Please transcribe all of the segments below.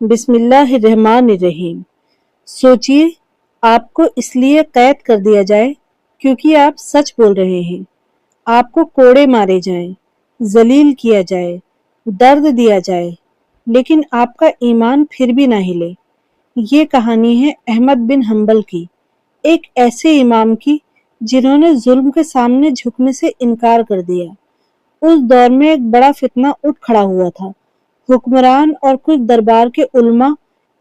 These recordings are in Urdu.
بسم اللہ الرحمن الرحیم۔ سوچئے آپ کو اس لیے قید کر دیا جائے کیونکہ آپ سچ بول رہے ہیں، آپ کو کوڑے مارے جائیں، ذلیل کیا جائے، درد دیا جائے، لیکن آپ کا ایمان پھر بھی نہ ہلے۔ یہ کہانی ہے احمد بن حنبل کی، ایک ایسے امام کی جنہوں نے ظلم کے سامنے جھکنے سے انکار کر دیا۔ اس دور میں ایک بڑا فتنہ اٹھ کھڑا ہوا تھا۔ حکمران اور کچھ دربار کے علماء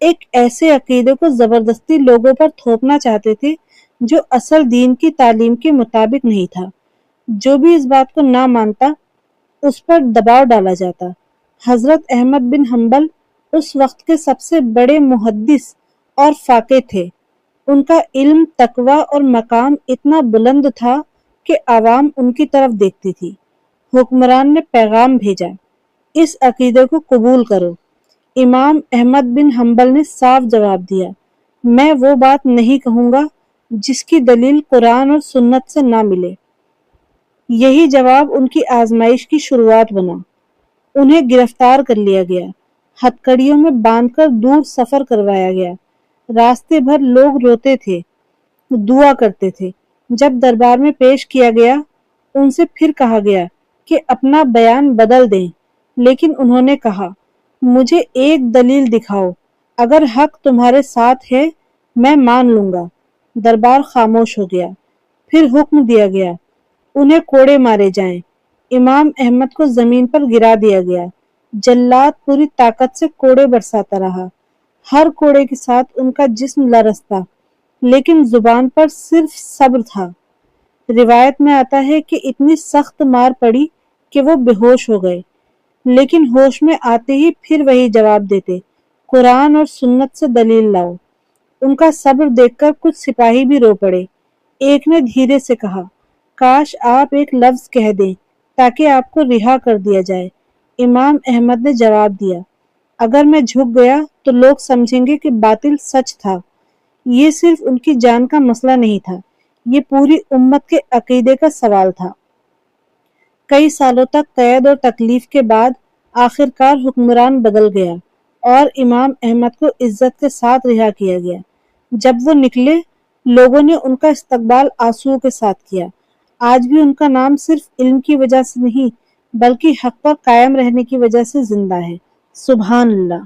ایک ایسے عقیدے کو زبردستی لوگوں پر تھوپنا چاہتے تھے جو اصل دین کی تعلیم کے مطابق نہیں تھا۔ جو بھی اس بات کو نہ مانتا اس پر دباؤ ڈالا جاتا۔ حضرت احمد بن حنبل اس وقت کے سب سے بڑے محدث اور فقیہ تھے۔ ان کا علم، تقوی اور مقام اتنا بلند تھا کہ عوام ان کی طرف دیکھتی تھی۔ حکمران نے پیغام بھیجا، اس عقیدے کو قبول کرو۔ امام احمد بن حنبل نے صاف جواب دیا، میں وہ بات نہیں کہوں گا جس کی دلیل قرآن اور سنت سے نہ ملے۔ یہی جواب ان کی آزمائش کی شروعات بنا۔ انہیں گرفتار کر لیا گیا، ہتھکڑیوں میں باندھ کر دور سفر کروایا گیا۔ راستے بھر لوگ روتے تھے، دعا کرتے تھے۔ جب دربار میں پیش کیا گیا، ان سے پھر کہا گیا کہ اپنا بیان بدل دیں، لیکن انہوں نے کہا، مجھے ایک دلیل دکھاؤ، اگر حق تمہارے ساتھ ہے میں مان لوں گا۔ دربار خاموش ہو گیا۔ پھر حکم دیا گیا، انہیں کوڑے مارے جائیں۔ امام احمد کو زمین پر گرا دیا گیا۔ جلاد پوری طاقت سے کوڑے برساتا رہا۔ ہر کوڑے کے ساتھ ان کا جسم لرزتا، لیکن زبان پر صرف صبر تھا۔ روایت میں آتا ہے کہ اتنی سخت مار پڑی کہ وہ بے ہوش ہو گئے، لیکن ہوش میں آتے ہی پھر وہی جواب دیتے، قرآن اور سنت سے دلیل لاؤ۔ ان کا صبر دیکھ کر کچھ سپاہی بھی رو پڑے۔ ایک نے دھیرے سے کہا، کاش آپ ایک لفظ کہہ دیں تاکہ آپ کو رہا کر دیا جائے۔ امام احمد نے جواب دیا، اگر میں جھک گیا تو لوگ سمجھیں گے کہ باطل سچ تھا۔ یہ صرف ان کی جان کا مسئلہ نہیں تھا، یہ پوری امت کے عقیدے کا سوال تھا۔ کئی سالوں تک قید اور تکلیف کے بعد آخرکار حکمران بدل گیا اور امام احمد کو عزت کے ساتھ رہا کیا گیا۔ جب وہ نکلے، لوگوں نے ان کا استقبال آنسوؤں کے ساتھ کیا۔ آج بھی ان کا نام صرف علم کی وجہ سے نہیں بلکہ حق پر قائم رہنے کی وجہ سے زندہ ہے۔ سبحان اللہ۔